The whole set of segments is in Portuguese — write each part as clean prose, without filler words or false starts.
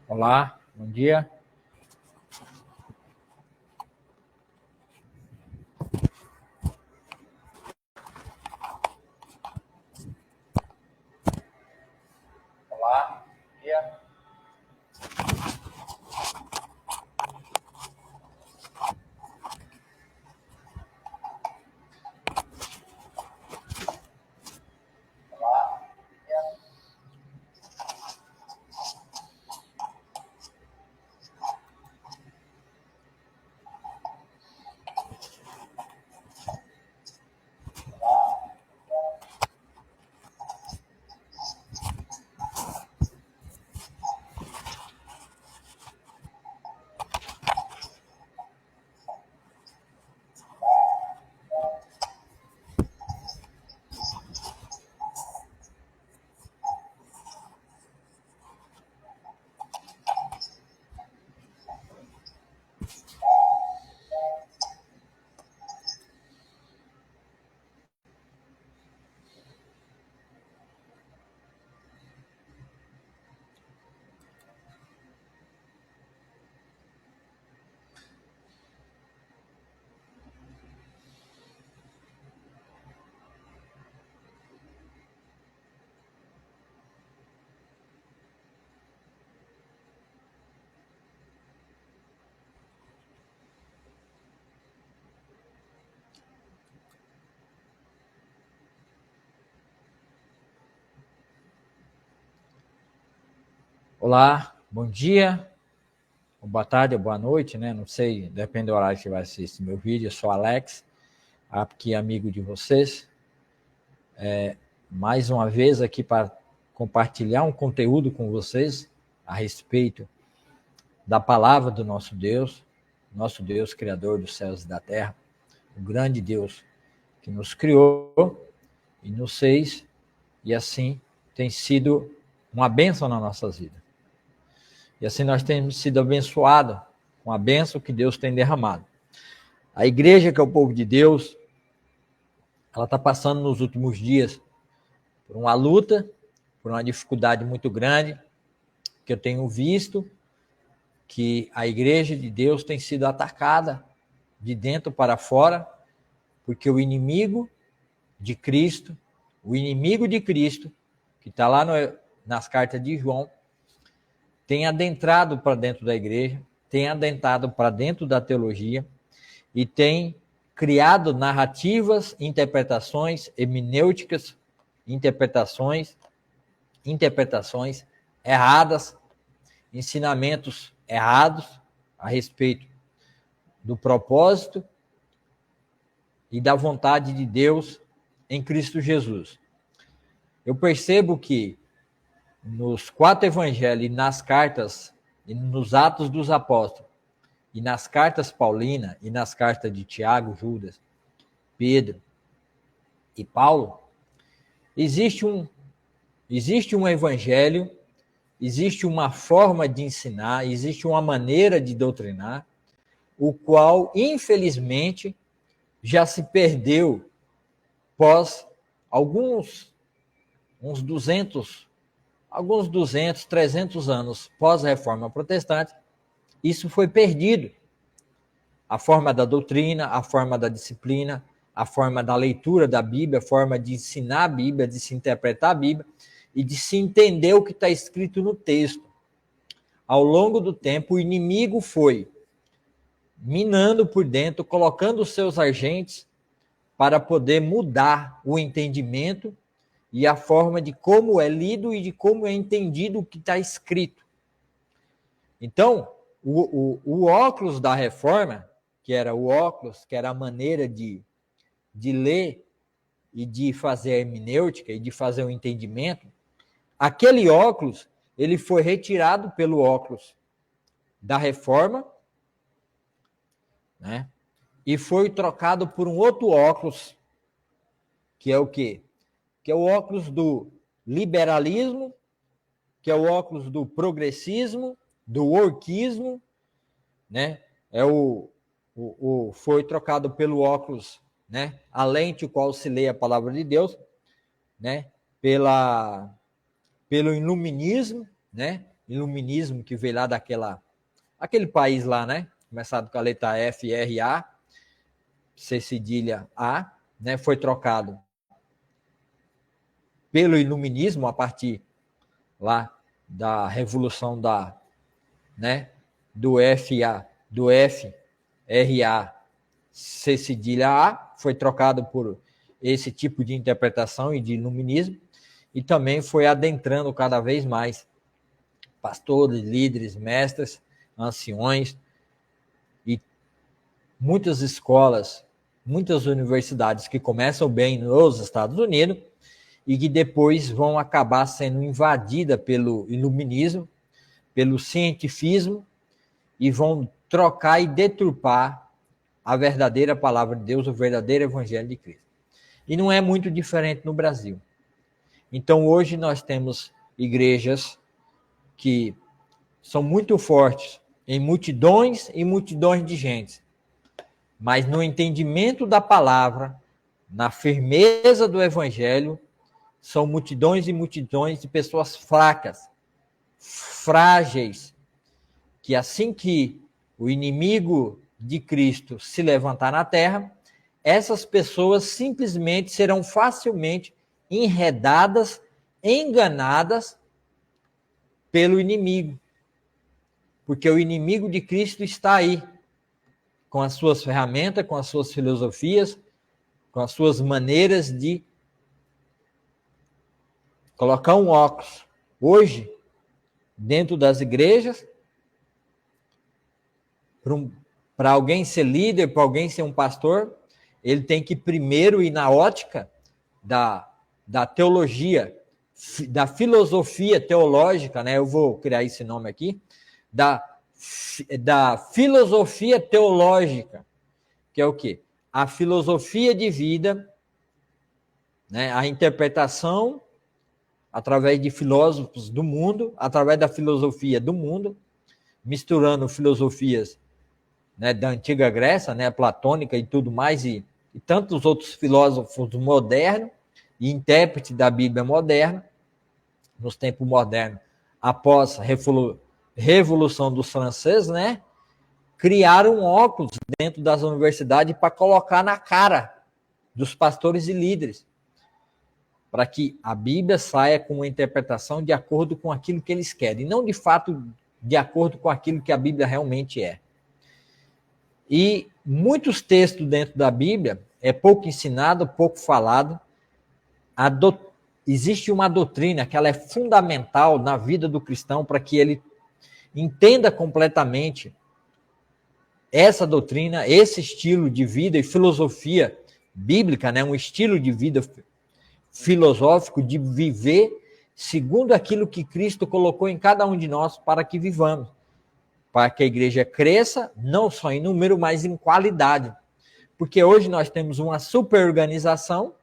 Olá, bom dia. Olá, bom dia. Olá, bom dia, ou boa tarde, ou boa noite, né? Não sei, depende do horário que você vai assistir meu vídeo. Eu sou Alex, aqui amigo de vocês. Mais uma vez aqui para compartilhar um conteúdo com vocês a respeito da palavra do nosso Deus Criador dos céus e da terra, o grande Deus que nos criou e nos fez, e assim tem sido uma bênção nas nossas vidas. E assim nós temos sido abençoados com a bênção que Deus tem derramado. A igreja, que é o povo de Deus, ela está passando nos últimos dias por uma luta, por uma dificuldade muito grande, que eu tenho visto que a igreja de Deus tem sido atacada de dentro para fora, porque o inimigo de Cristo, que está lá nas cartas de João, tem adentrado para dentro da igreja, tem adentrado para dentro da teologia e tem criado narrativas, interpretações, hermenêuticas, interpretações erradas, ensinamentos errados a respeito do propósito e da vontade de Deus em Cristo Jesus. Eu percebo que nos 4 evangelhos e nas cartas, e nos Atos dos Apóstolos, e nas cartas paulinas, e nas cartas de Tiago, Judas, Pedro e Paulo, existe um evangelho, existe uma forma de ensinar, existe uma maneira de doutrinar, o qual, infelizmente, já se perdeu pós uns 200, 300 anos pós-reforma protestante. Isso foi perdido. A forma da doutrina, a forma da disciplina, a forma da leitura da Bíblia, a forma de ensinar a Bíblia, de se interpretar a Bíblia e de se entender o que está escrito no texto. Ao longo do tempo, o inimigo foi minando por dentro, colocando os seus agentes para poder mudar o entendimento e a forma de como é lido e de como é entendido o que está escrito. Então, o óculos da reforma, que era o óculos, que era a maneira de ler e de fazer a hermenêutica e de fazer o entendimento, aquele óculos, ele foi retirado pelo óculos da reforma, né? E foi trocado por um outro óculos, que é o quê? Que é o óculos do liberalismo, que é o óculos do progressismo, do workismo, né? Foi trocado pelo óculos, né? A lente qual se lê a palavra de Deus, né? Pelo iluminismo, né? iluminismo que veio lá aquele país lá, né? Começado com a letra F, R, A, C cedilha A, né? Foi trocado pelo iluminismo a partir lá da revolução né? Do F, R, A, C cedilha A, foi trocado por esse tipo de interpretação e de iluminismo, e também foi adentrando cada vez mais pastores, líderes, mestres, anciões, e muitas escolas, muitas universidades que começam bem nos Estados Unidos e que depois vão acabar sendo invadidas pelo iluminismo, pelo cientifismo, e vão trocar e deturpar a verdadeira palavra de Deus, o verdadeiro evangelho de Cristo. E não é muito diferente no Brasil. Então, hoje nós temos igrejas que são muito fortes em multidões e multidões de gente, mas no entendimento da palavra, na firmeza do evangelho, são multidões e multidões de pessoas fracas, frágeis, que assim que o inimigo de Cristo se levantar na terra, essas pessoas simplesmente serão facilmente enredadas, enganadas pelo inimigo. Porque o inimigo de Cristo está aí, com as suas ferramentas, com as suas filosofias, com as suas maneiras de colocar um óculos. Hoje, dentro das igrejas, para alguém ser líder, para alguém ser um pastor, ele tem que primeiro ir na ótica da teologia, da filosofia teológica, né? Eu vou criar esse nome aqui, da filosofia teológica, que é o quê? A filosofia de vida, né? A interpretação através de filósofos do mundo, através da filosofia do mundo, misturando filosofias, né, da antiga Grécia, né, platônica e tudo mais, e tantos outros filósofos modernos e intérpretes da Bíblia moderna, nos tempos modernos, após a Revolução dos Franceses, né, criaram óculos dentro das universidades para colocar na cara dos pastores e líderes, para que a Bíblia saia com uma interpretação de acordo com aquilo que eles querem, e não de fato de acordo com aquilo que a Bíblia realmente é. E muitos textos dentro da Bíblia é pouco ensinado, pouco falado. Existe uma doutrina que ela é fundamental na vida do cristão para que ele entenda completamente essa doutrina, esse estilo de vida e filosofia bíblica, né? Um estilo de vida filosófico de viver segundo aquilo que Cristo colocou em cada um de nós para que vivamos, para que a igreja cresça, não só em número, mas em qualidade. Porque hoje nós temos uma superorganização,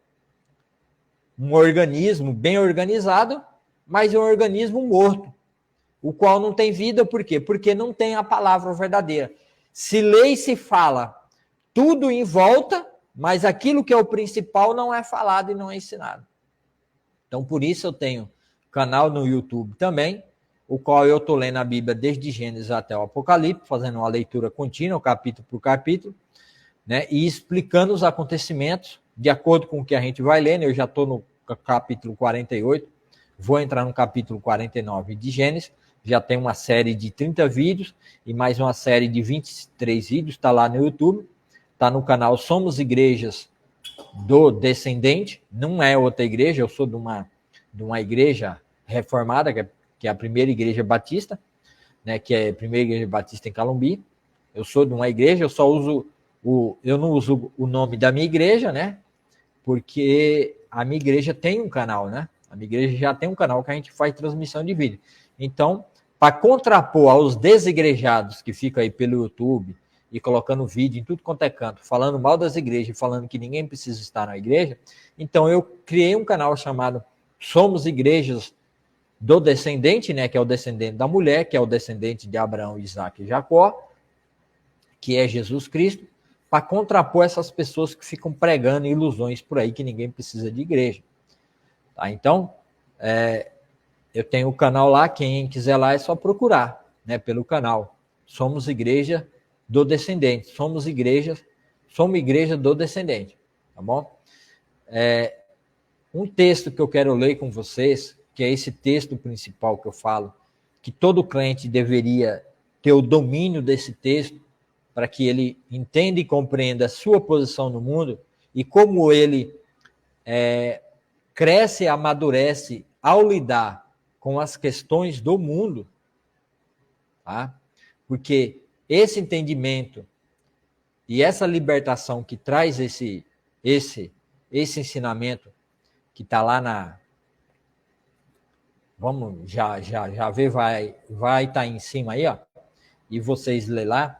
um organismo bem organizado, mas um organismo morto, o qual não tem vida, por quê? Porque não tem a palavra verdadeira. Se lê e se fala tudo em volta, mas aquilo que é o principal não é falado e não é ensinado. Então, por isso eu tenho canal no YouTube também, o qual eu estou lendo a Bíblia desde Gênesis até o Apocalipse, fazendo uma leitura contínua, capítulo por capítulo, né, e explicando os acontecimentos de acordo com o que a gente vai lendo. Eu já estou no capítulo 48, vou entrar no capítulo 49 de Gênesis, já tem uma série de 30 vídeos e mais uma série de 23 vídeos, está lá no YouTube, está no canal Somos Igrejas do Descendente, não é outra igreja, eu sou de uma igreja reformada, que é a primeira igreja batista, né, que é a primeira igreja batista em Calumbi. Eu sou de uma igreja, eu só uso eu não uso o nome da minha igreja, né, porque a minha igreja tem um canal, né, a minha igreja já tem um canal que a gente faz transmissão de vídeo. Então, para contrapor aos desigrejados que ficam aí pelo YouTube e colocando vídeo em tudo quanto é canto, falando mal das igrejas, falando que ninguém precisa estar na igreja, então eu criei um canal chamado Somos Igrejas do Descendente, né, que é o descendente da mulher, que é o descendente de Abraão, Isaac e Jacó, que é Jesus Cristo, para contrapor essas pessoas que ficam pregando ilusões por aí que ninguém precisa de igreja. Tá? Então, Eu tenho o canal lá, quem quiser lá é só procurar, né, pelo canal. Somos Igreja do Descendente. Somos igreja do Descendente, tá bom? Um texto que eu quero ler com vocês, que é esse texto principal que eu falo, que todo crente deveria ter o domínio desse texto, para que ele entenda e compreenda a sua posição no mundo e como ele cresce e amadurece ao lidar com as questões do mundo, tá? Porque esse entendimento e essa libertação que traz esse ensinamento que está lá na... Vamos já ver, vai estar em cima aí, ó, e vocês lê lá.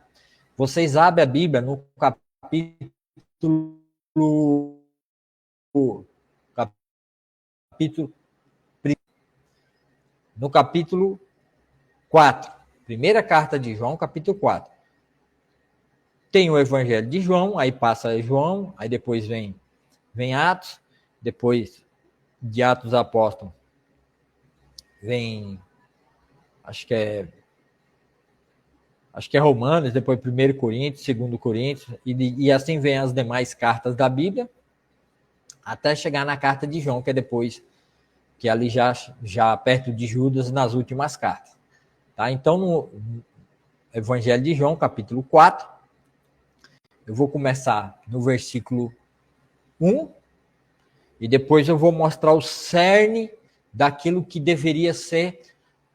Vocês abrem a Bíblia no capítulo 4. Primeira carta de João, capítulo 4. Tem o Evangelho de João, aí passa João, aí depois vem Atos, depois de Atos dos Apóstolos vem, acho que é Romanos, depois 1 Coríntios, 2 Coríntios, e assim vem as demais cartas da Bíblia, até chegar na carta de João, que é depois, que é ali já perto de Judas, nas últimas cartas. Tá? Então, no Evangelho de João, capítulo 4, eu vou começar no versículo 1, e depois eu vou mostrar o cerne daquilo que deveria ser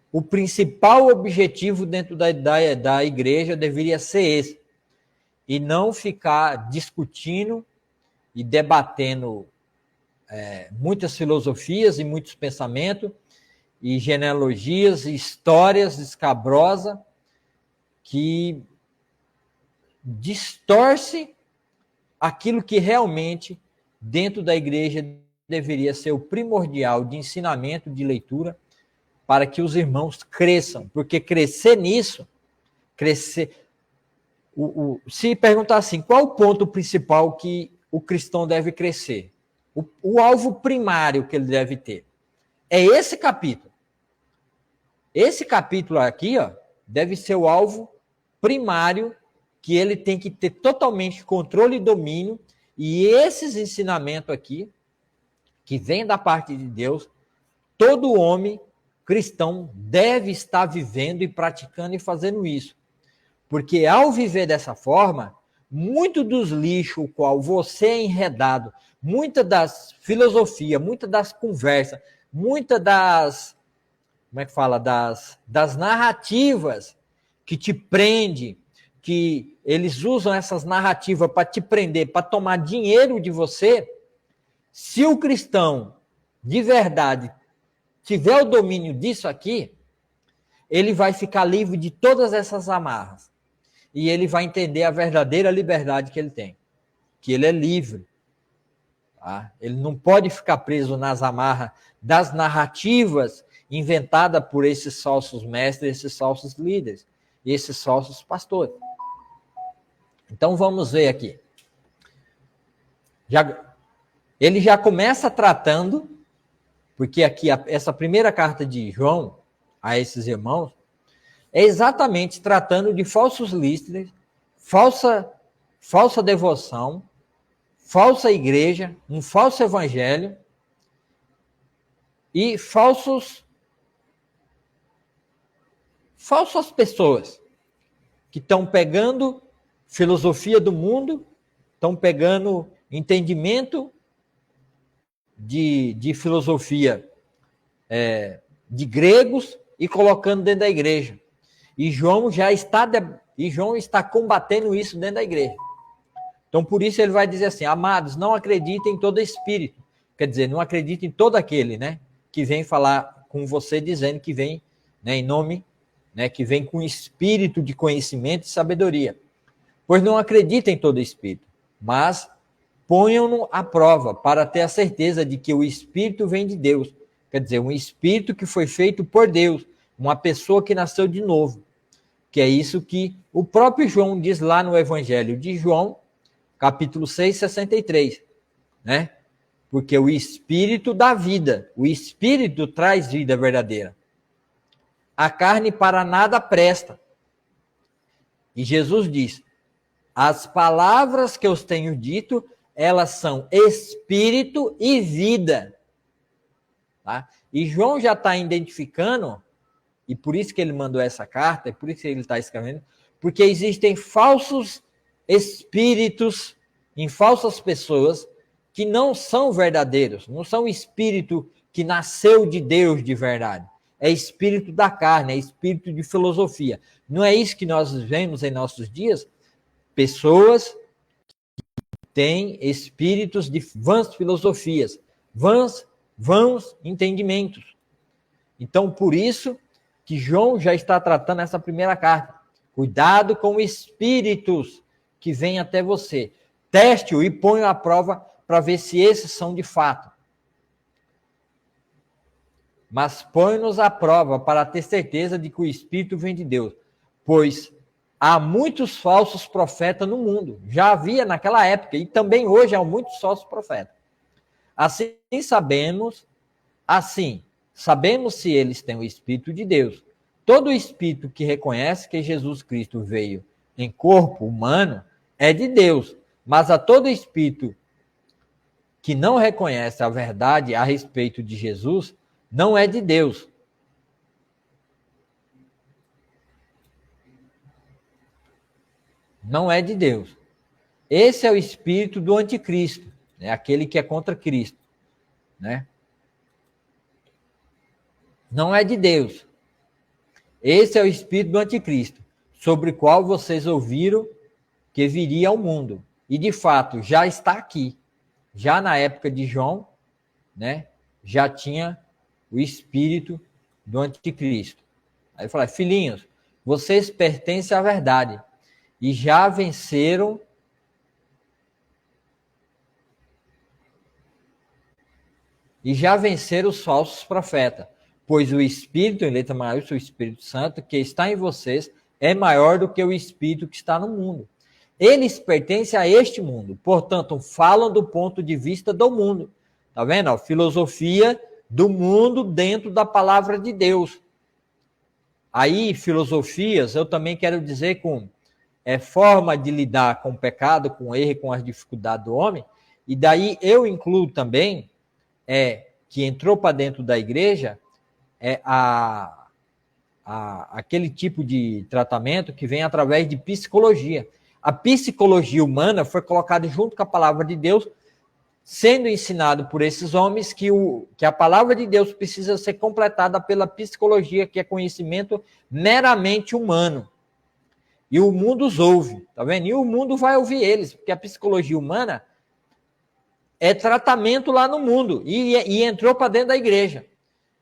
o principal objetivo dentro da igreja, deveria ser esse. E não ficar discutindo e debatendo muitas filosofias e muitos pensamentos, e genealogias, e histórias escabrosas, que distorce aquilo que realmente, dentro da igreja, deveria ser o primordial de ensinamento, de leitura, para que os irmãos cresçam, porque crescer nisso, se perguntar assim, qual o ponto principal que o cristão deve crescer? O alvo primário que ele deve ter é esse capítulo. Esse capítulo aqui, ó, deve ser o alvo primário que ele tem que ter totalmente controle e domínio, e esses ensinamentos aqui, que vem da parte de Deus, todo homem cristão deve estar vivendo e praticando e fazendo isso. Porque ao viver dessa forma, muito dos lixos o qual você é enredado, muita das filosofias, muita das conversas, muita das, como é que fala, das narrativas que te prende, que eles usam essas narrativas para te prender, para tomar dinheiro de você. Se o cristão de verdade tiver o domínio disso aqui, ele vai ficar livre de todas essas amarras. E ele vai entender a verdadeira liberdade que ele tem. Que ele é livre. Tá? Ele não pode ficar preso nas amarras das narrativas inventadas por esses falsos mestres, esses falsos líderes, e esses falsos pastores. Então vamos ver aqui. Ele já começa tratando, porque aqui essa primeira carta de João a esses irmãos é exatamente tratando de falsos líderes, falsa devoção, falsa igreja, um falso evangelho e falsas pessoas que estão pegando filosofia do mundo, estão pegando entendimento de filosofia de gregos e colocando dentro da igreja. E João está combatendo isso dentro da igreja. Então, por isso ele vai dizer assim, amados, não acreditem em todo espírito. Quer dizer, não acreditem em todo aquele, né, que vem falar com você dizendo que vem, né, em nome, né, que vem com espírito de conhecimento e sabedoria. Pois não acreditem em todo espírito, mas ponham-no à prova para ter a certeza de que o espírito vem de Deus. Quer dizer, um espírito que foi feito por Deus, uma pessoa que nasceu de novo. Que é isso que o próprio João diz lá no Evangelho de João, capítulo 6, 63, né? Porque o Espírito dá vida, o Espírito traz vida verdadeira. A carne para nada presta. E Jesus diz, as palavras que eu tenho dito, elas são Espírito e vida. Tá? E João já está identificando, e por isso que ele mandou essa carta, e por isso que ele está escrevendo, porque existem falsos espíritos em falsas pessoas que não são verdadeiros, não são espírito que nasceu de Deus de verdade. É espírito da carne, é espírito de filosofia. Não é isso que nós vemos em nossos dias? Pessoas que têm espíritos de vãs filosofias, vãos entendimentos. Então, por isso que João já está tratando essa primeira carta. Cuidado com espíritos que vêm até você. Teste-o e ponha à prova para ver se esses são de fato. Mas põe-nos à prova para ter certeza de que o Espírito vem de Deus. Pois há muitos falsos profetas no mundo. Já havia naquela época e também hoje há muitos falsos profetas. Assim sabemos se eles têm o Espírito de Deus. Todo espírito que reconhece que Jesus Cristo veio em corpo humano é de Deus. Mas a todo espírito que não reconhece a verdade a respeito de Jesus, não é de Deus. Não é de Deus. Esse é o espírito do anticristo, né? Aquele que é contra Cristo, né? Não é de Deus. Esse é o espírito do anticristo, sobre o qual vocês ouviram que viria ao mundo. E, de fato, já está aqui. Já na época de João, né, já tinha o espírito do anticristo. Aí ele fala, filhinhos, vocês pertencem à verdade e já venceram os falsos profetas, pois o Espírito, em letra maiúscula, o Espírito Santo, que está em vocês, é maior do que o Espírito que está no mundo. Eles pertencem a este mundo, portanto, falam do ponto de vista do mundo. Tá vendo? A filosofia do mundo dentro da palavra de Deus. Aí, filosofias, eu também quero dizer com forma de lidar com o pecado, com o erro e com as dificuldades do homem, e daí eu incluo também, que entrou para dentro da igreja, aquele tipo de tratamento que vem através de psicologia. A psicologia humana foi colocada junto com a palavra de Deus, sendo ensinado por esses homens que a palavra de Deus precisa ser completada pela psicologia, que é conhecimento meramente humano. E o mundo os ouve, tá vendo? E o mundo vai ouvir eles, porque a psicologia humana é tratamento lá no mundo, e entrou para dentro da igreja,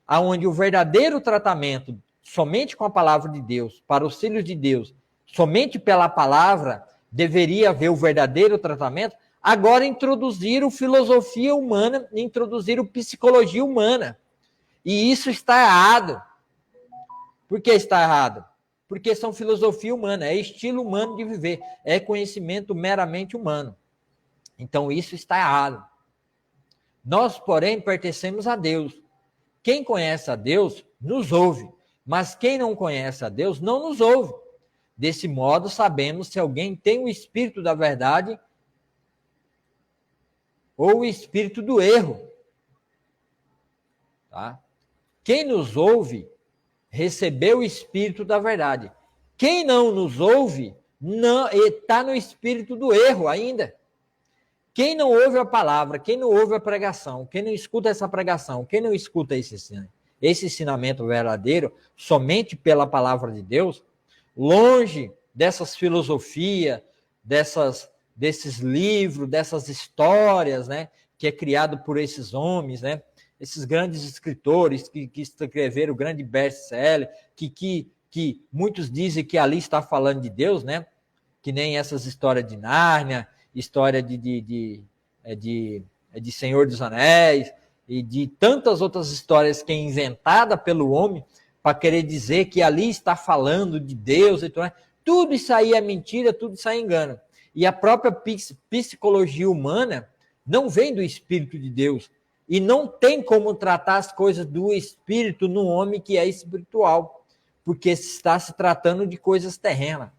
onde o verdadeiro tratamento, somente com a palavra de Deus, para os filhos de Deus, somente pela palavra, deveria haver o verdadeiro tratamento. Agora introduziram filosofia humana, introduziram psicologia humana. E isso está errado. Por que está errado? Porque são filosofia humana, é estilo humano de viver, é conhecimento meramente humano. Então isso está errado. Nós, porém, pertencemos a Deus. Quem conhece a Deus, nos ouve. Mas quem não conhece a Deus, não nos ouve. Desse modo, sabemos se alguém tem o espírito da verdade ou o espírito do erro. Tá? Quem nos ouve, recebeu o espírito da verdade. Quem não nos ouve, está no espírito do erro ainda. Quem não ouve a palavra, quem não ouve a pregação, quem não escuta essa pregação, quem não escuta esse ensinamento verdadeiro, somente pela palavra de Deus, longe dessas filosofias, desses livros, dessas histórias, né, que é criado por esses homens, né, esses grandes escritores que escreveram o grande best-seller, que muitos dizem que ali está falando de Deus, né, que nem essas histórias de Nárnia, história de Senhor dos Anéis, e de tantas outras histórias que é inventada pelo homem para querer dizer que ali está falando de Deus e tudo isso aí é mentira, tudo isso aí é engano. E a própria psicologia humana não vem do Espírito de Deus. E não tem como tratar as coisas do Espírito no homem que é espiritual, porque está se tratando de coisas terrenas.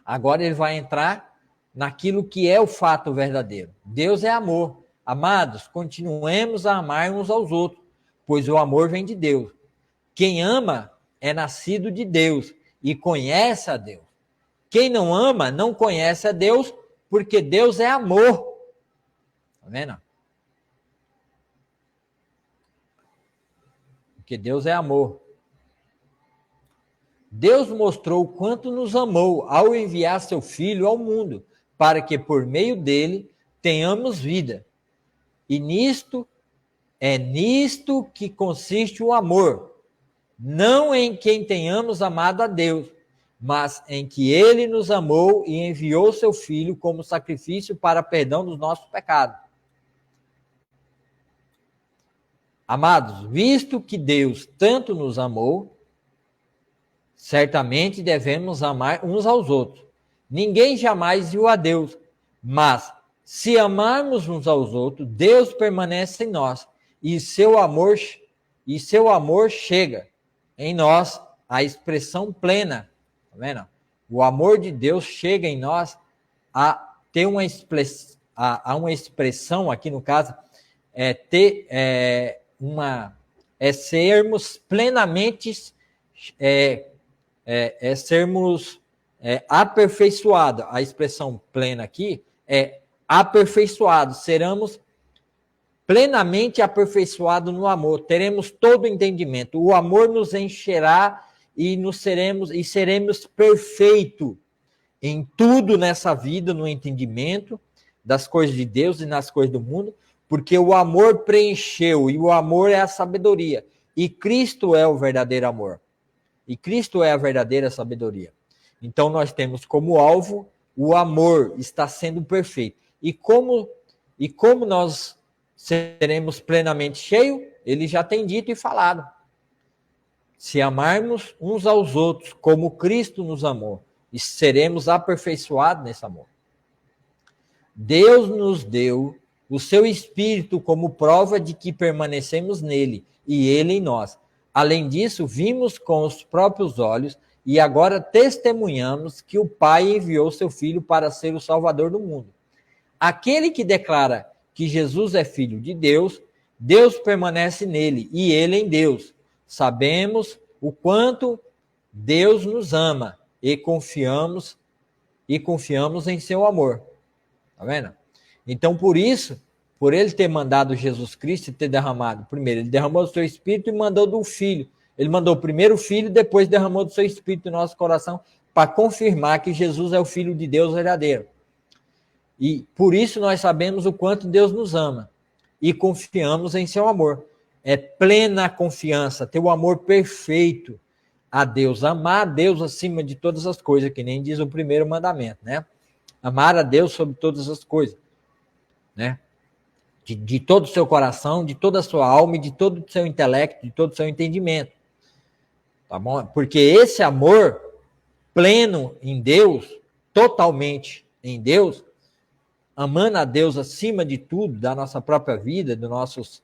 Agora ele vai entrar naquilo que é o fato verdadeiro. Deus é amor. Amados, continuemos a amar uns aos outros, pois o amor vem de Deus. Quem ama é nascido de Deus e conhece a Deus. Quem não ama não conhece a Deus, porque Deus é amor. Tá vendo? Porque Deus é amor. Deus mostrou o quanto nos amou ao enviar seu Filho ao mundo, para que por meio dele tenhamos vida. E nisto que consiste o amor, não em quem tenhamos amado a Deus, mas em que ele nos amou e enviou seu Filho como sacrifício para perdão dos nossos pecados. Amados, visto que Deus tanto nos amou, certamente devemos amar uns aos outros. Ninguém jamais viu a Deus, mas se amarmos uns aos outros, Deus permanece em nós e seu amor chega em nós à expressão plena. Tá vendo? O amor de Deus chega em nós a ter uma expressão, aqui no caso, sermos plenamente sermos aperfeiçoados. A expressão plena aqui é aperfeiçoados, seremos plenamente aperfeiçoados no amor, teremos todo o entendimento, o amor nos encherá e seremos perfeitos em tudo nessa vida, no entendimento das coisas de Deus e nas coisas do mundo, porque o amor preencheu, e o amor é a sabedoria, e Cristo é o verdadeiro amor, e Cristo é a verdadeira sabedoria. Então nós temos como alvo o amor está sendo perfeito. E como nós seremos plenamente cheios, ele já tem dito e falado. Se amarmos uns aos outros como Cristo nos amou, e seremos aperfeiçoados nesse amor. Deus nos deu o seu Espírito como prova de que permanecemos nele e ele em nós. Além disso, vimos com os próprios olhos e agora testemunhamos que o Pai enviou seu Filho para ser o Salvador do mundo. Aquele que declara que Jesus é Filho de Deus, Deus permanece nele e ele em Deus. Sabemos o quanto Deus nos ama e confiamos em seu amor. Tá vendo? Então, por isso, por ele ter mandado Jesus Cristo e ter derramado, primeiro, ele derramou do seu Espírito e mandou do Filho. Ele mandou primeiro o Filho, depois derramou do seu Espírito no nosso coração para confirmar que Jesus é o Filho de Deus verdadeiro. E por isso nós sabemos o quanto Deus nos ama e confiamos em seu amor. É plena confiança, ter o amor perfeito a Deus, amar a Deus acima de todas as coisas, que nem diz o primeiro mandamento, né? Amar a Deus sobre todas as coisas, né? De todo o seu coração, de toda a sua alma, e de todo o seu intelecto, de todo o seu entendimento. Tá bom? Porque esse amor pleno em Deus, totalmente em Deus, amando a Deus acima de tudo, da nossa própria vida, dos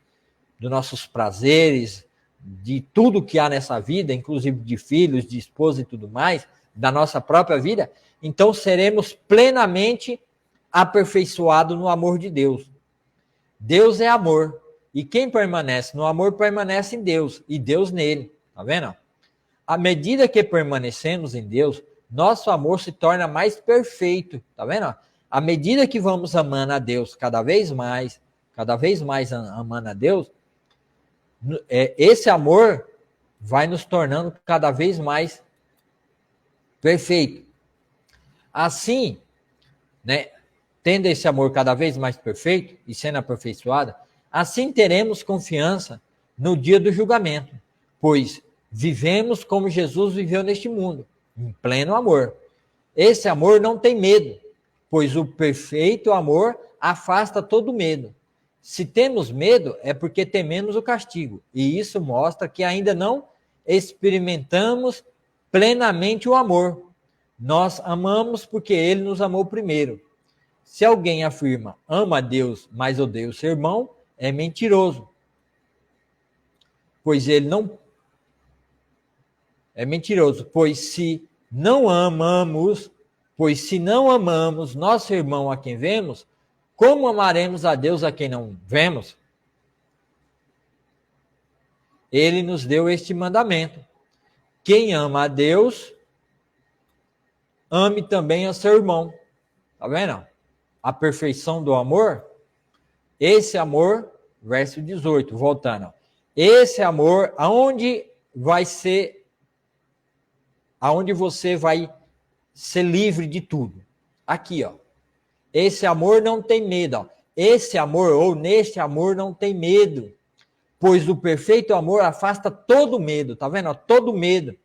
nossos prazeres, de tudo que há nessa vida, inclusive de filhos, de esposa e tudo mais, da nossa própria vida, então seremos plenamente aperfeiçoados no amor de Deus. Deus é amor, e quem permanece no amor permanece em Deus, e Deus nele, tá vendo? À medida que permanecemos em Deus, nosso amor se torna mais perfeito, tá vendo? À medida que vamos amando a Deus cada vez mais amando a Deus, esse amor vai nos tornando cada vez mais perfeito. Assim, né, tendo esse amor cada vez mais perfeito e sendo aperfeiçoado, assim teremos confiança no dia do julgamento, pois vivemos como Jesus viveu neste mundo, em pleno amor. Esse amor não tem medo, pois o perfeito amor afasta todo medo. Se temos medo, é porque tememos o castigo, e isso mostra que ainda não experimentamos plenamente o amor. Nós amamos porque ele nos amou primeiro. Se alguém afirma, ama a Deus, mas odeia o seu irmão, é mentiroso. Pois ele não... É mentiroso, pois se não amamos nosso irmão a quem vemos, como amaremos a Deus a quem não vemos? Ele nos deu este mandamento: quem ama a Deus, ame também a seu irmão. Tá vendo? A perfeição do amor. Esse amor, verso 18, voltando. Esse amor, aonde você vai ser livre de tudo. Aqui, ó. Esse amor não tem medo, ó. Esse amor, ou neste amor, não tem medo. Pois o perfeito amor afasta todo medo, tá vendo? Todo medo.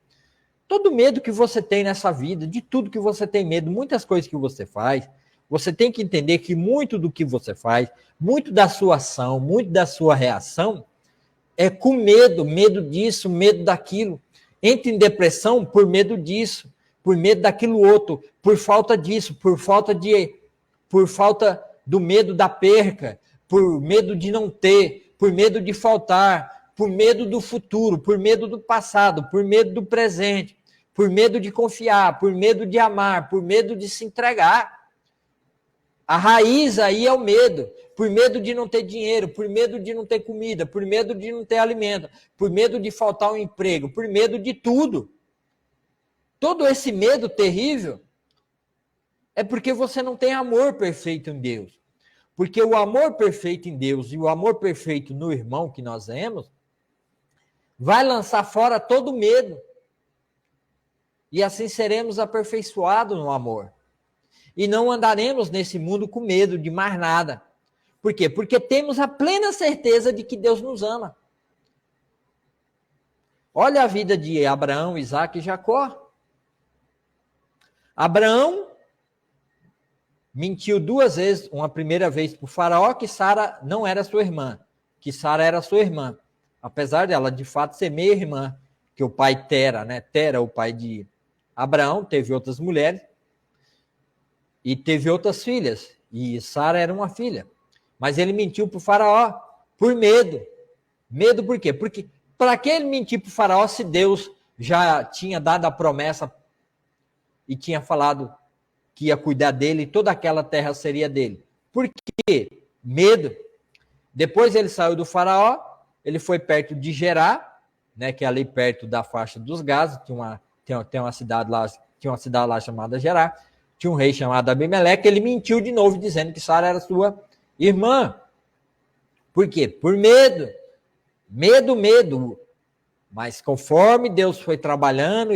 Todo medo que você tem nessa vida, de tudo que você tem medo, muitas coisas que você faz, você tem que entender que muito do que você faz, muito da sua ação, muito da sua reação, é com medo, medo disso, medo daquilo. Entra em depressão por medo disso, por medo daquilo outro, por falta disso, por falta do medo da perca, por medo de não ter, por medo de faltar, por medo do futuro, por medo do passado, por medo do presente, por medo de confiar, por medo de amar, por medo de se entregar. A raiz aí é o medo, por medo de não ter dinheiro, por medo de não ter comida, por medo de não ter alimento, por medo de faltar um emprego, por medo de tudo. Todo esse medo terrível é porque você não tem amor perfeito em Deus. Porque o amor perfeito em Deus e o amor perfeito no irmão que nós temos vai lançar fora todo medo. E assim seremos aperfeiçoados no amor. E não andaremos nesse mundo com medo de mais nada. Por quê? Porque temos a plena certeza de que Deus nos ama. Olha a vida de Abraão, Isaac e Jacó. Abraão mentiu 2 vezes, uma primeira vez para o faraó que Sara não era sua irmã, que Sara era sua irmã. Apesar dela, de fato, ser meia-irmã, que o pai Tera, né? Tera, o pai de Abraão, teve outras mulheres e teve outras filhas. E Sara era uma filha. Mas ele mentiu para o faraó por medo. Medo por quê? Porque para que ele mentir para o faraó se Deus já tinha dado a promessa e tinha falado que ia cuidar dele e toda aquela terra seria dele? Por quê? Medo. Depois ele saiu do faraó, ele foi perto de Gerar, né, que é ali perto da faixa dos Gaza, tem uma cidade lá chamada Gerar, tinha um rei chamado Abimeleque, ele mentiu de novo dizendo que Sara era sua irmã. Por quê? Por medo. Medo. Mas conforme Deus foi trabalhando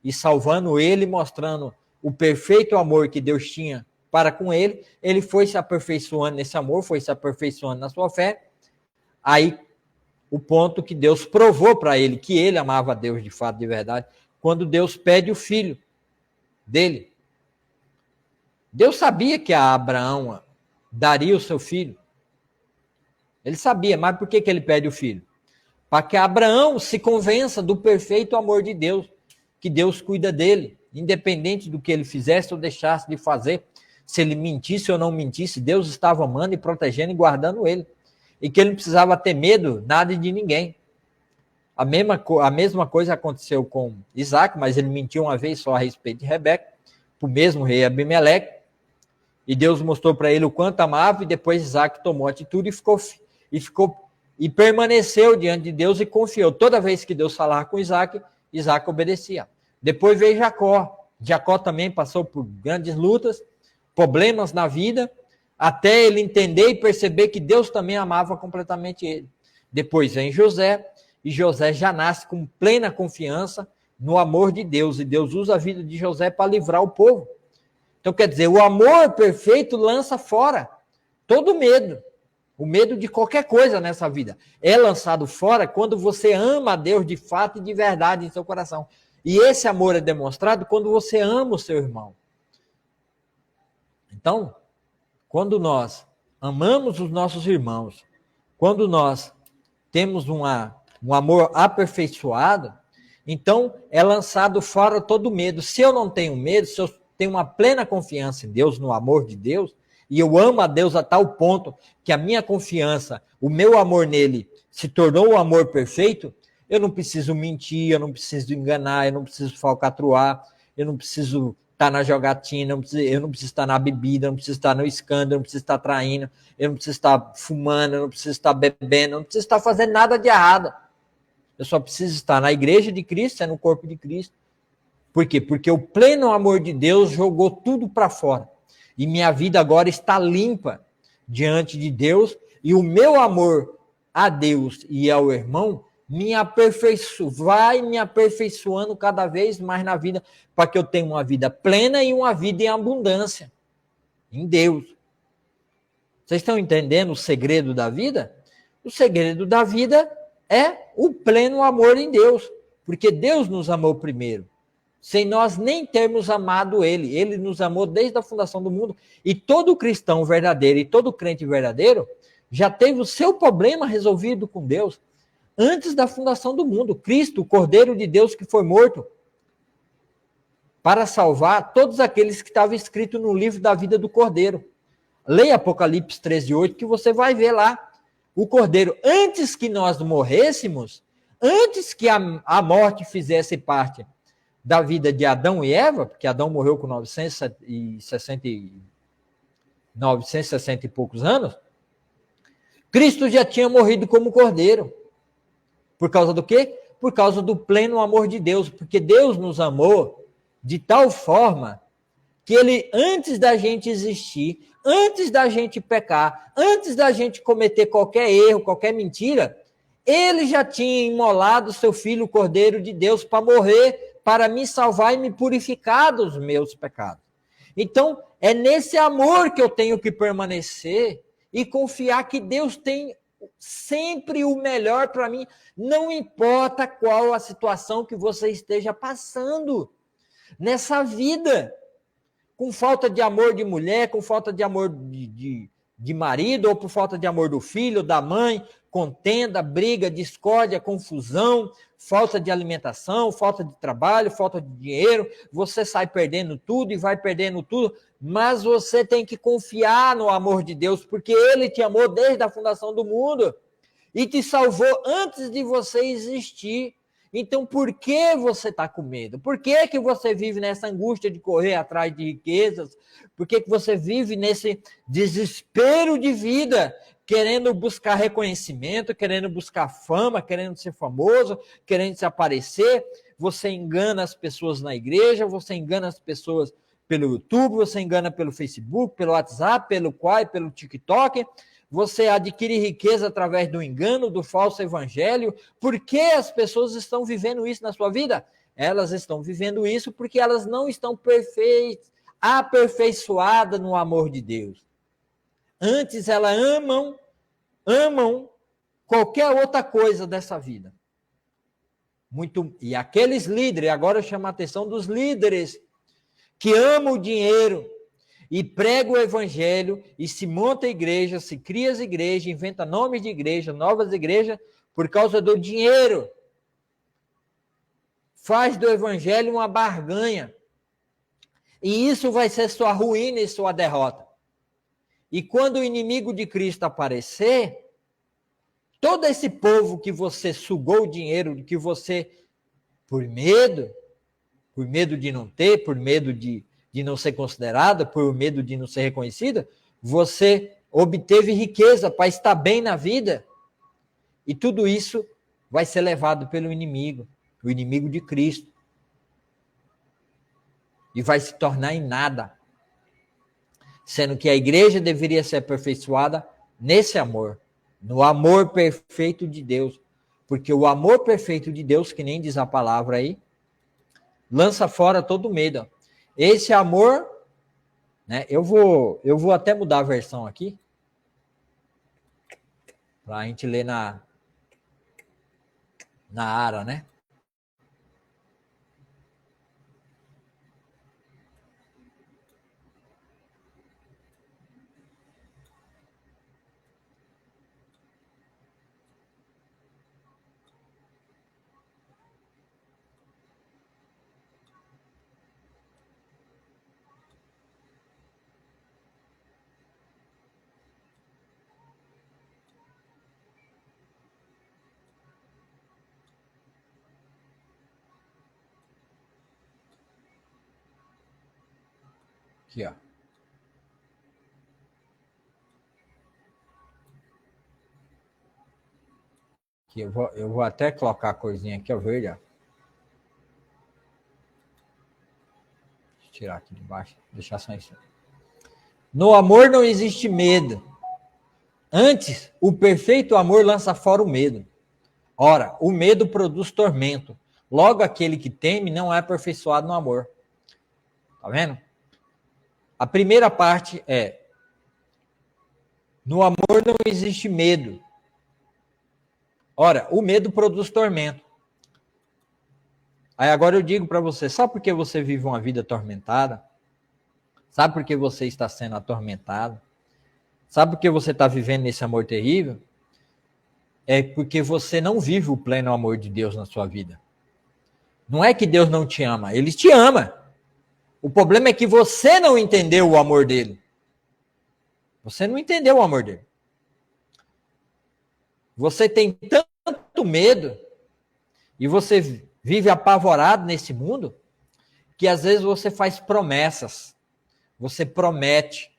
e salvando ele, mostrando o perfeito amor que Deus tinha para com ele, ele foi se aperfeiçoando nesse amor, foi se aperfeiçoando na sua fé. Aí, o ponto que Deus provou para ele que ele amava a Deus de fato, de verdade, quando Deus pede o filho dele. Deus sabia que a Abraão daria o seu filho. Ele sabia, mas por que ele pede o filho? Para que Abraão se convença do perfeito amor de Deus, que Deus cuida dele, independente do que ele fizesse ou deixasse de fazer, se ele mentisse ou não mentisse, Deus estava amando e protegendo e guardando ele. E que ele não precisava ter medo nada de ninguém. A mesma coisa aconteceu com Isaac, mas ele mentiu uma vez só a respeito de Rebeca, para o mesmo rei Abimeleque, e Deus mostrou para ele o quanto amava, e depois Isaac tomou atitude e permaneceu diante de Deus e confiou. Toda vez que Deus falava com Isaac, Isaac obedecia. Depois veio Jacó. Jacó também passou por grandes lutas, problemas na vida, até ele entender e perceber que Deus também amava completamente ele. Depois vem José, e José já nasce com plena confiança no amor de Deus, e Deus usa a vida de José para livrar o povo. Então, quer dizer, o amor perfeito lança fora todo medo. O medo de qualquer coisa nessa vida é lançado fora quando você ama a Deus de fato e de verdade em seu coração. E esse amor é demonstrado quando você ama o seu irmão. Então, quando nós amamos os nossos irmãos, quando nós temos um amor aperfeiçoado, então é lançado fora todo medo. Se eu não tenho medo, se eu tenho uma plena confiança em Deus, no amor de Deus, e eu amo a Deus a tal ponto que a minha confiança, o meu amor nele se tornou o amor perfeito, eu não preciso mentir, eu não preciso enganar, eu não preciso falcatruar, eu não preciso estar na jogatina, eu não preciso estar na bebida, eu não preciso estar no escândalo, eu não preciso estar traindo, eu não preciso estar fumando, eu não preciso estar bebendo, eu não preciso estar fazendo nada de errado. Eu só preciso estar na igreja de Cristo, é no corpo de Cristo. Por quê? Porque o pleno amor de Deus jogou tudo para fora. E minha vida agora está limpa diante de Deus, e o meu amor a Deus e ao irmão vai me aperfeiçoando cada vez mais na vida, para que eu tenha uma vida plena e uma vida em abundância em Deus. Vocês estão entendendo o segredo da vida? O segredo da vida é o pleno amor em Deus, porque Deus nos amou primeiro, sem nós nem termos amado Ele. Ele nos amou desde a fundação do mundo, e todo cristão verdadeiro e todo crente verdadeiro já teve o seu problema resolvido com Deus antes da fundação do mundo. Cristo, o Cordeiro de Deus que foi morto para salvar todos aqueles que estavam escritos no livro da vida do Cordeiro. Leia Apocalipse 13:8, que você vai ver lá. O Cordeiro, antes que nós morrêssemos, antes que a morte fizesse parte da vida de Adão e Eva, porque Adão morreu com 960 e poucos anos, Cristo já tinha morrido como Cordeiro. Por causa do quê? Por causa do pleno amor de Deus, porque Deus nos amou de tal forma que ele, antes da gente existir, antes da gente pecar, antes da gente cometer qualquer erro, qualquer mentira, ele já tinha imolado seu filho, o Cordeiro de Deus, para morrer, para me salvar e me purificar dos meus pecados. Então, é nesse amor que eu tenho que permanecer e confiar que Deus tem sempre o melhor para mim, não importa qual a situação que você esteja passando nessa vida. Com falta de amor de mulher, com falta de amor de marido, ou por falta de amor do filho, da mãe, contenda, briga, discórdia, confusão, falta de alimentação, falta de trabalho, falta de dinheiro, você sai perdendo tudo e vai perdendo tudo, mas você tem que confiar no amor de Deus, porque Ele te amou desde a fundação do mundo e te salvou antes de você existir. Então, por que você está com medo? Por que você vive nessa angústia de correr atrás de riquezas? Por que você vive nesse desespero de vida, querendo buscar reconhecimento, querendo buscar fama, querendo ser famoso, querendo se aparecer? Você engana as pessoas na igreja, você engana as pessoas pelo YouTube, você engana pelo Facebook, pelo WhatsApp, pelo Quai, pelo TikTok. Você adquire riqueza através do engano, do falso evangelho. Por que as pessoas estão vivendo isso na sua vida? Elas estão vivendo isso porque elas não estão aperfeiçoadas no amor de Deus. Antes elas amam qualquer outra coisa dessa vida. E aqueles líderes, agora eu chamo a atenção dos líderes que amam o dinheiro, e prega o evangelho, e se monta a igreja, se cria as igrejas, inventa nomes de igreja, novas igrejas, por causa do dinheiro. Faz do evangelho uma barganha. E isso vai ser sua ruína e sua derrota. E quando o inimigo de Cristo aparecer, todo esse povo que você sugou o dinheiro, que você, por medo de não ter, por medo de não ser considerada, por medo de não ser reconhecida, você obteve riqueza para estar bem na vida. E tudo isso vai ser levado pelo inimigo, o inimigo de Cristo. E vai se tornar em nada. Sendo que a igreja deveria ser aperfeiçoada nesse amor, no amor perfeito de Deus. Porque o amor perfeito de Deus, que nem diz a palavra aí, lança fora todo medo. Esse amor, né? Eu vou até mudar a versão aqui para a gente ler na Ara, né? Aqui, ó. Aqui, eu vou até colocar a coisinha aqui, ó, verde, ó. Deixa eu tirar aqui de baixo, deixar só isso. No amor não existe medo. Antes, o perfeito amor lança fora o medo. Ora, o medo produz tormento. Logo, aquele que teme não é aperfeiçoado no amor. Tá vendo? A primeira parte é: no amor não existe medo. Ora, o medo produz tormento. Aí agora eu digo para você, sabe por que você vive uma vida atormentada? Sabe por que você está sendo atormentado? Sabe por que você está vivendo nesse amor terrível? É porque você não vive o pleno amor de Deus na sua vida. Não é que Deus não te ama, Ele te ama. O problema é que você não entendeu o amor dele. Você não entendeu o amor dele. Você tem tanto medo e você vive apavorado nesse mundo que às vezes você faz promessas. Você promete.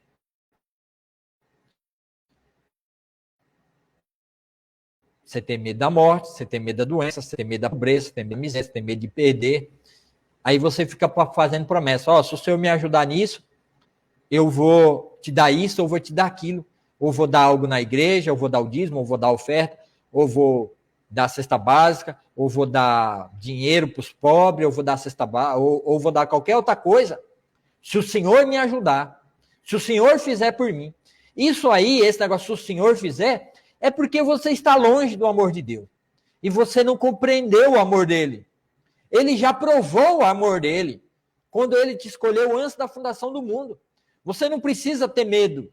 Você tem medo da morte, você tem medo da doença, você tem medo da pobreza, você tem medo da miséria, você tem medo de perder. Aí você fica fazendo promessa. Ó, se o Senhor me ajudar nisso, eu vou te dar isso, ou vou te dar aquilo. Ou vou dar algo na igreja, ou vou dar o dízimo, ou vou dar oferta, ou vou dar a cesta básica, ou vou dar dinheiro para os pobres, ou vou dar cesta básica, ou vou dar qualquer outra coisa. Se o Senhor me ajudar, se o Senhor fizer por mim. Isso aí, esse negócio, se o Senhor fizer, é porque você está longe do amor de Deus. E você não compreendeu o amor dele. Ele já provou o amor dele quando ele te escolheu antes da fundação do mundo. Você não precisa ter medo.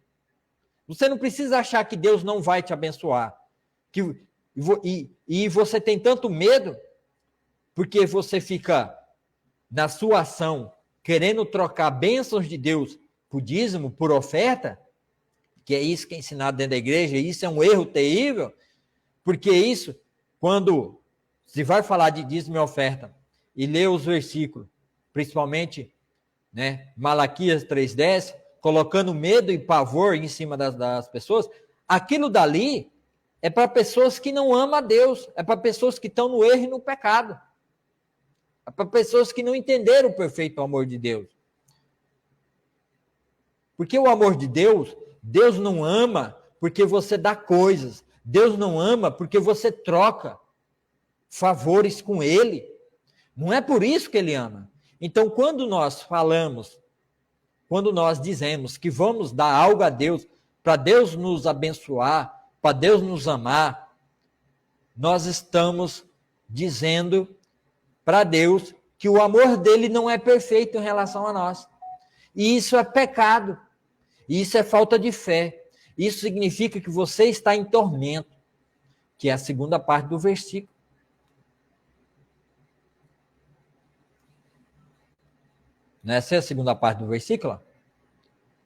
Você não precisa achar que Deus não vai te abençoar. E você tem tanto medo porque você fica na sua ação querendo trocar bênçãos de Deus por dízimo, por oferta, que é isso que é ensinado dentro da igreja, e isso é um erro terrível, porque isso, quando se vai falar de dízimo e oferta, e ler os versículos, principalmente, né, Malaquias 3,10, colocando medo e pavor em cima das pessoas, aquilo dali é para pessoas que não amam a Deus, é para pessoas que estão no erro e no pecado, é para pessoas que não entenderam o perfeito amor de Deus. Porque o amor de Deus, Deus não ama porque você dá coisas, Deus não ama porque você troca favores com Ele. Não é por isso que Ele ama. Então, quando nós falamos, quando nós dizemos que vamos dar algo a Deus, para Deus nos abençoar, para Deus nos amar, nós estamos dizendo para Deus que o amor dele não é perfeito em relação a nós. E isso é pecado. Isso é falta de fé. Isso significa que você está em tormento, que é a segunda parte do versículo. Essa é a segunda parte do versículo.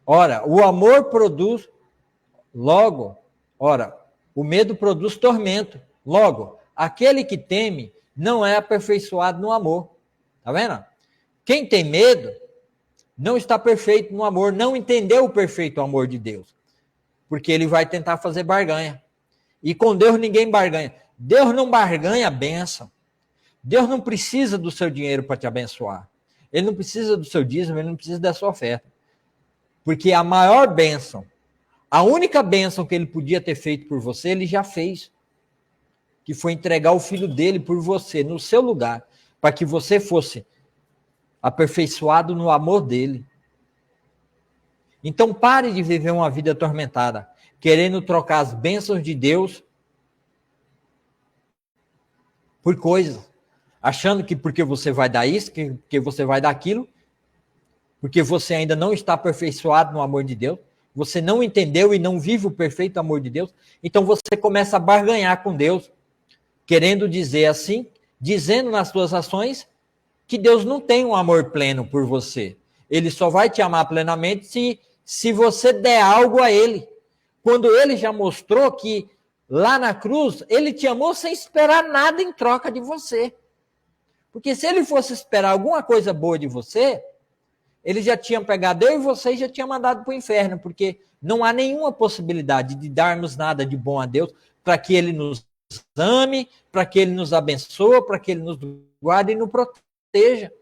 Ora, o amor produz, logo, o medo produz tormento. Logo, aquele que teme não é aperfeiçoado no amor. Tá vendo? Quem tem medo não está perfeito no amor, não entendeu o perfeito amor de Deus. Porque ele vai tentar fazer barganha. E com Deus ninguém barganha. Deus não barganha a bênção. Deus não precisa do seu dinheiro para te abençoar. Ele não precisa do seu dízimo, ele não precisa da sua oferta. Porque a maior bênção, a única bênção que ele podia ter feito por você, ele já fez. Que foi entregar o filho dele por você, no seu lugar, para que você fosse aperfeiçoado no amor dele. Então pare de viver uma vida atormentada, querendo trocar as bênçãos de Deus por coisas, achando que porque você vai dar isso, que você vai dar aquilo, porque você ainda não está aperfeiçoado no amor de Deus, você não entendeu e não vive o perfeito amor de Deus, então você começa a barganhar com Deus, querendo dizer assim, dizendo nas suas ações que Deus não tem um amor pleno por você. Ele só vai te amar plenamente se você der algo a ele. Quando ele já mostrou que lá na cruz, ele te amou sem esperar nada em troca de você. Porque se ele fosse esperar alguma coisa boa de você, ele já tinha pegado eu e você e já tinha mandado para o inferno, porque não há nenhuma possibilidade de darmos nada de bom a Deus para que ele nos ame, para que ele nos abençoe, para que ele nos guarde e nos proteja.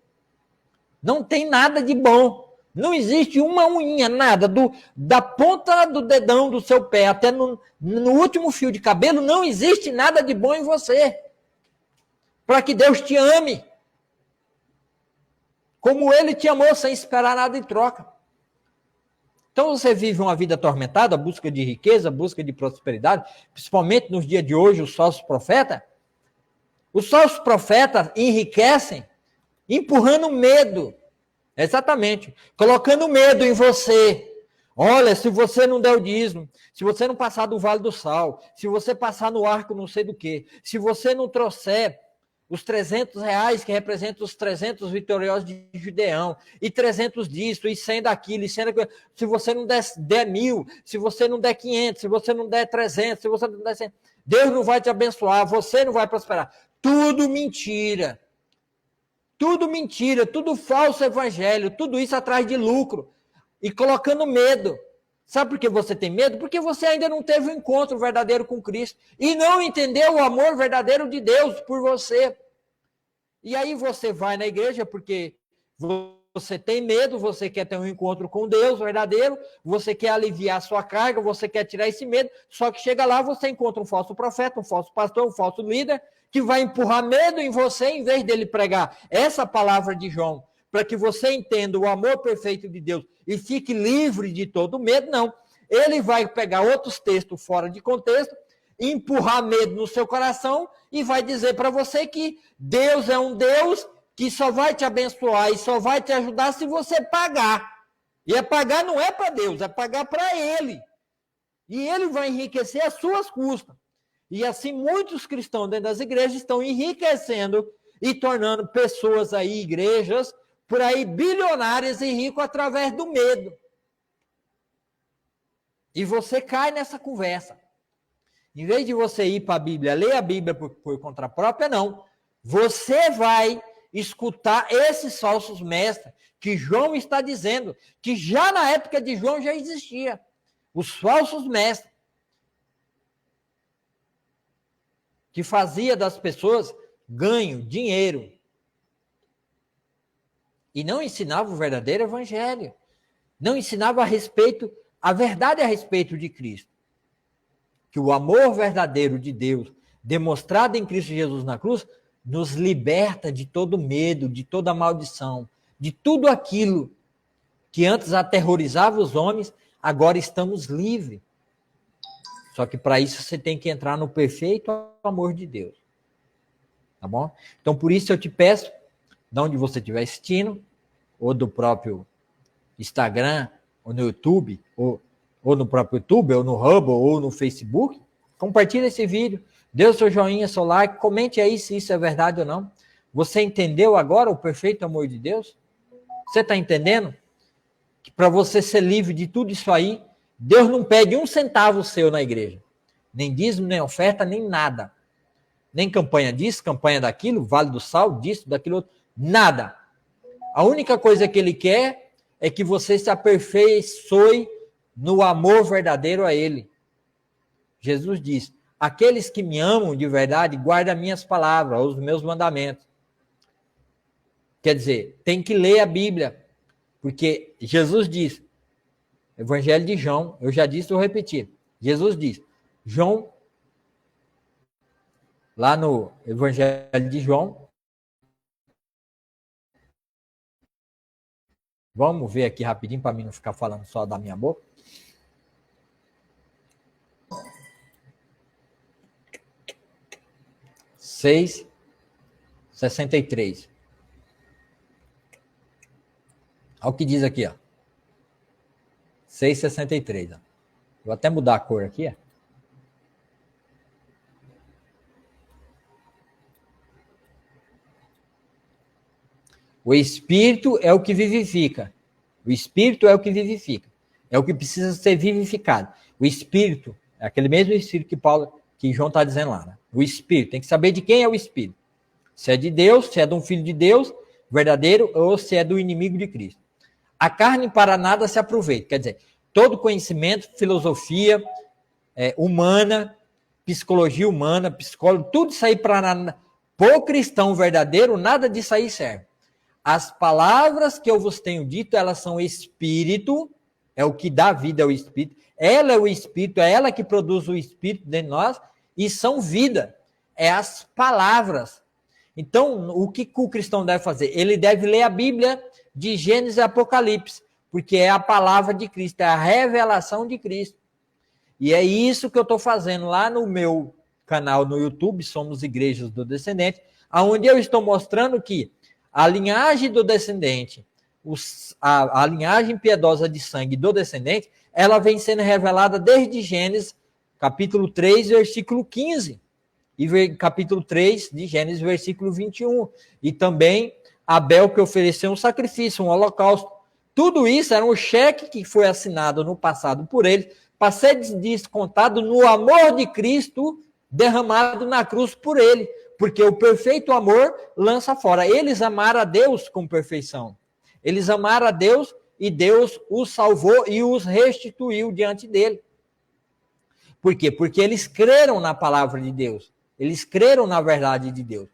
Não tem nada de bom. Não existe uma unha, nada. Da ponta do dedão do seu pé até no último fio de cabelo, não existe nada de bom em você. Para que Deus te ame. Como ele te amou, sem esperar nada em troca. Então você vive uma vida atormentada, busca de riqueza, busca de prosperidade, principalmente nos dias de hoje, os falsos profetas. Os falsos profetas enriquecem empurrando medo. Exatamente. Colocando medo em você. Olha, se você não der o dízimo, se você não passar do Vale do Sal, se você passar no arco não sei do que, se você não trouxer os R$300 que representam os 300 vitoriosos de Gideão, e 300 disso, e 100 daquilo, e 100 daquilo, se você não der 1.000, se você não der 500, se você não der 300, se você não der 100, Deus não vai te abençoar, você não vai prosperar. Tudo mentira. Tudo mentira, tudo falso evangelho, tudo isso atrás de lucro e colocando medo. Sabe por que você tem medo? Porque você ainda não teve um encontro verdadeiro com Cristo e não entendeu o amor verdadeiro de Deus por você. E aí você vai na igreja porque você tem medo, você quer ter um encontro com Deus verdadeiro, você quer aliviar a sua carga, você quer tirar esse medo, só que chega lá, você encontra um falso profeta, um falso pastor, um falso líder, que vai empurrar medo em você, em vez dele pregar essa palavra de João, para que você entenda o amor perfeito de Deus e fique livre de todo medo, não. Ele vai pegar outros textos fora de contexto, empurrar medo no seu coração e vai dizer para você que Deus é um Deus que só vai te abençoar e só vai te ajudar se você pagar. E é pagar não é para Deus, é pagar para Ele. E Ele vai enriquecer às suas custas. E assim muitos cristãos dentro das igrejas estão enriquecendo e tornando pessoas aí, igrejas, por aí bilionárias e ricos através do medo. E você cai nessa conversa. Em vez de você ir para a Bíblia, ler a Bíblia por conta própria, não. Você vai escutar esses falsos mestres que João está dizendo, que já na época de João já existia. Os falsos mestres. Que fazia das pessoas ganho, dinheiro. E não ensinava o verdadeiro evangelho. Não ensinava a verdade a respeito de Cristo. Que o amor verdadeiro de Deus, demonstrado em Cristo Jesus na cruz, nos liberta de todo medo, de toda maldição, de tudo aquilo que antes aterrorizava os homens, agora estamos livres. Só que para isso você tem que entrar no perfeito amor de Deus. Tá bom? Então, por isso eu te peço, de onde você estiver assistindo, ou do próprio Instagram, ou no YouTube, ou no próprio YouTube, ou no Hubble, ou no Facebook, compartilhe esse vídeo, dê o seu joinha, seu like, comente aí se isso é verdade ou não. Você entendeu agora o perfeito amor de Deus? Você está entendendo? Que para você ser livre de tudo isso aí, Deus não pede um centavo seu na igreja. Nem dízimo, nem oferta, nem nada. Nem campanha disso, campanha daquilo, Vale do Sal, disso, daquilo outro. Nada. A única coisa que ele quer é que você se aperfeiçoe no amor verdadeiro a ele. Jesus diz, aqueles que me amam de verdade, guardam minhas palavras, os meus mandamentos. Quer dizer, tem que ler a Bíblia. Porque Jesus diz, Evangelho de João, eu já disse, vou repetir. Jesus diz, João, lá no Evangelho de João, vamos ver aqui rapidinho, para mim não ficar falando só da minha boca. Seis, 63. Olha o que diz aqui, ó. 6,63. Ó. Vou até mudar a cor aqui, ó. O Espírito é o que vivifica. O Espírito é o que vivifica. É o que precisa ser vivificado. O Espírito, é aquele mesmo Espírito que João está dizendo lá. Né? O Espírito, tem que saber de quem é o Espírito. Se é de Deus, se é de um filho de Deus, verdadeiro, ou se é do inimigo de Cristo. A carne para nada se aproveita. Quer dizer, todo conhecimento, filosofia humana, psicologia humana, psicólogo, tudo isso aí para nada. Para o cristão verdadeiro, nada disso aí serve. As palavras que eu vos tenho dito, elas são espírito, é o que dá vida ao espírito. Ela é o espírito, é ela que produz o espírito dentro de nós, e são vida. É as palavras. Então, o que o cristão deve fazer? Ele deve ler a Bíblia de Gênesis e Apocalipse, porque é a palavra de Cristo, é a revelação de Cristo. E é isso que eu estou fazendo lá no meu canal no YouTube, Somos Igrejas do Descendente, onde eu estou mostrando que a linhagem do descendente, a linhagem piedosa de sangue do descendente, ela vem sendo revelada desde Gênesis, capítulo 3, versículo 15, e capítulo 3 de Gênesis, versículo 21. E também Abel que ofereceu um sacrifício, um holocausto. Tudo isso era um cheque que foi assinado no passado por ele, para ser descontado no amor de Cristo derramado na cruz por ele, porque o perfeito amor lança fora. Eles amaram a Deus com perfeição. Eles amaram a Deus e Deus os salvou e os restituiu diante dele. Por quê? Porque eles creram na palavra de Deus. Eles creram na verdade de Deus.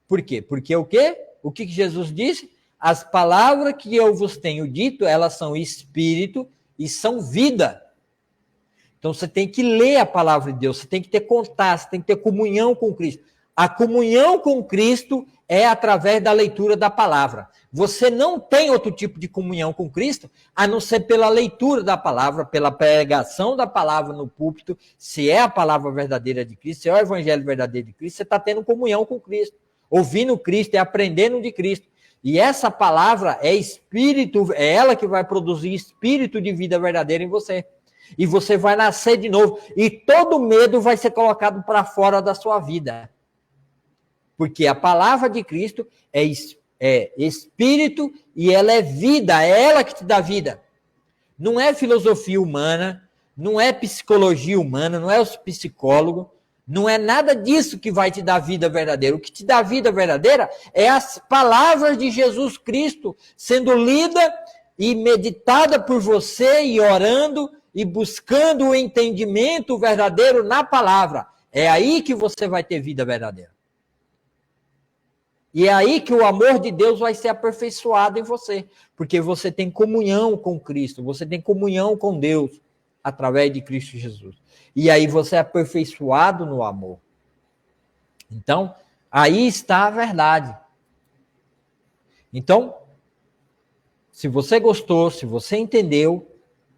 Por quê? Porque o quê? O que Jesus disse? As palavras que eu vos tenho dito, elas são espírito e são vida. Então você tem que ler a palavra de Deus, você tem que ter contato, você tem que ter comunhão com Cristo. A comunhão com Cristo é através da leitura da palavra. Você não tem outro tipo de comunhão com Cristo, a não ser pela leitura da palavra, pela pregação da palavra no púlpito. Se é a palavra verdadeira de Cristo, se é o evangelho verdadeiro de Cristo, você está tendo comunhão com Cristo, ouvindo Cristo e aprendendo de Cristo. E essa palavra é espírito, é ela que vai produzir espírito de vida verdadeira em você. E você vai nascer de novo. E todo medo vai ser colocado para fora da sua vida. Porque a palavra de Cristo é espírito e ela é vida. É ela que te dá vida. Não é filosofia humana, não é psicologia humana, não é os psicólogos. Não é nada disso que vai te dar vida verdadeira. O que te dá vida verdadeira é as palavras de Jesus Cristo sendo lida e meditada por você e orando e buscando o entendimento verdadeiro na palavra. É aí que você vai ter vida verdadeira. E é aí que o amor de Deus vai ser aperfeiçoado em você. Porque você tem comunhão com Cristo, você tem comunhão com Deus através de Cristo Jesus. E aí você é aperfeiçoado no amor. Então, aí está a verdade. Então, se você gostou, se você entendeu,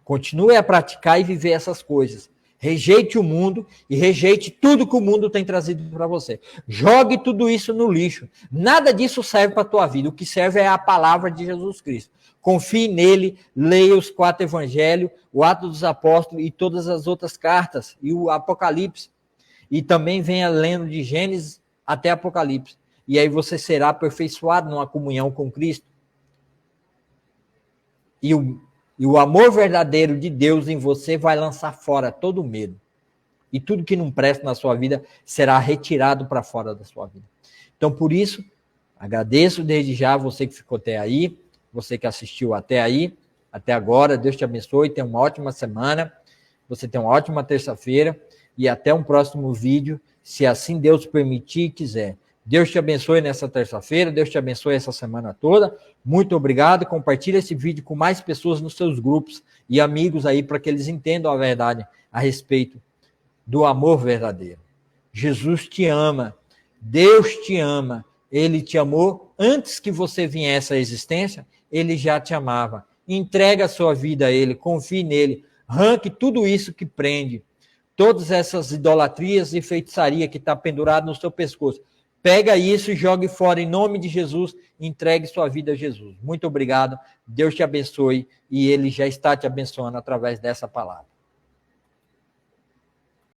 continue a praticar e viver essas coisas. Rejeite o mundo e rejeite tudo que o mundo tem trazido para você. Jogue tudo isso no lixo. Nada disso serve para a tua vida. O que serve é a palavra de Jesus Cristo. Confie nele, leia os 4 evangelhos, o Atos dos Apóstolos e todas as outras cartas, e o Apocalipse. E também venha lendo de Gênesis até Apocalipse. E aí você será aperfeiçoado numa comunhão com Cristo. E o amor verdadeiro de Deus em você vai lançar fora todo o medo. E tudo que não presta na sua vida será retirado para fora da sua vida. Então, por isso, agradeço desde já você que ficou até aí, você que assistiu até aí, até agora. Deus te abençoe, tenha uma ótima semana, você tenha uma ótima terça-feira e até um próximo vídeo, se assim Deus permitir e quiser. Deus te abençoe nessa terça-feira, Deus te abençoe essa semana toda. Muito obrigado. Compartilhe esse vídeo com mais pessoas nos seus grupos e amigos aí, para que eles entendam a verdade a respeito do amor verdadeiro. Jesus te ama, Deus te ama, Ele te amou antes que você viesse à existência, Ele já te amava. Entrega a sua vida a Ele, confie nele, arranque tudo isso que prende, todas essas idolatrias e feitiçaria que está pendurado no seu pescoço. Pega isso e jogue fora em nome de Jesus, entregue sua vida a Jesus. Muito obrigado, Deus te abençoe e Ele já está te abençoando através dessa palavra.